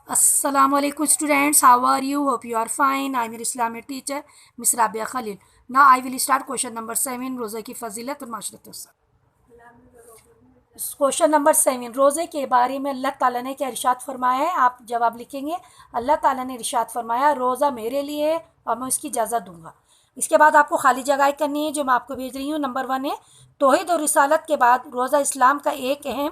Assalamu alaikum students, how are you? Hope you are fine. I am your Islamic teacher, Miss Rabia Khalil. Now I will start question number 7, रोज़े की फ़जीलत और माशरत। Question number 7, रोज़े के बारे में अल्लाह ताला ने क्या इरशाद फरमाया है? आप जवाब लिखेंगे। अल्लाह ताला ने इरशाद फरमाया रोज़ा मेरे लिए है और मैं उसकी इजाज़त दूंगा। इसके बाद आपको खाली जगह करनी है जो मैं आपको भेज रही हूँ। नंबर 1 है तौहीद और रिसालत के बाद रोज़ा इस्लाम का एक अहम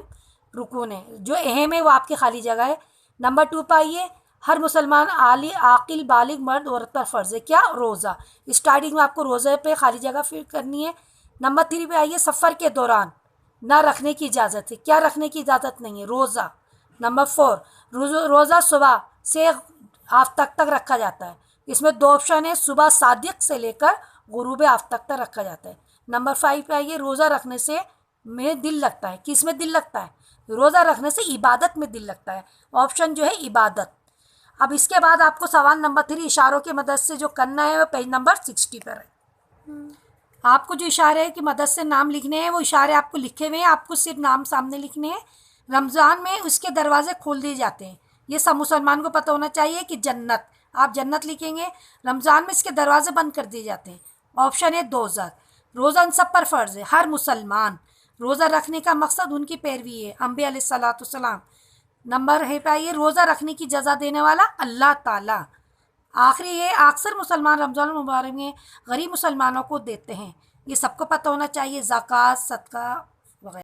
रुकून है। जो अहम है वो आपकी खाली जगह है। नंबर 2 पाइए हर मुसलमान आली आकिल बालिग मर्द औरत पर फ़र्ज़ है क्या? रोज़ा। स्टार्टिंग में आपको रोज़े पे खाली जगह फिल करनी है। नंबर 3 पे आइए सफ़र के दौरान ना रखने की इजाज़त है क्या? रखने की इजाज़त नहीं है, रोज़ा। नंबर 4 रोज़ा सुबह से आफ्ताब तक रखा जाता है। इसमें 2 ऑप्शन है, सुबह सादिक से लेकर गुरूब आफ्ताब तक रखा जाता है। नंबर 5 पे आइए रोज़ा रखने से में दिल लगता है। किस में दिल लगता है? रोज़ा रखने से इबादत में दिल लगता है। ऑप्शन जो है इबादत। अब इसके बाद आपको सवाल नंबर 3 इशारों की मदद से जो करना है वो पेज नंबर 60 पर है। आपको जो इशारे की मदद से नाम लिखने हैं वो इशारे आपको लिखे हुए हैं, आपको सिर्फ नाम सामने लिखने हैं। रमज़ान में उसके दरवाजे खोल दिए जाते हैं, ये सब मुसलमान को पता होना चाहिए कि जन्नत, आप जन्नत लिखेंगे। रमज़ान में इसके दरवाजे बंद कर दिए जाते हैं। ऑप्शन है दोज़ख। रोज़ा इन सब पर फ़र्ज़ है, हर मुसलमान रोज़ा रखने का मकसद उनकी पैरवी है, अंबिया अलैहिस्सलाम। नंबर है पाइए रोज़ा रखने की जज़ा देने वाला अल्लाह ताला। आखिरी ये अक्सर मुसलमान रमज़ान मुबारक में गरीब मुसलमानों को देते हैं, ये सबको पता होना चाहिए। ज़कात, सदका वगैरह।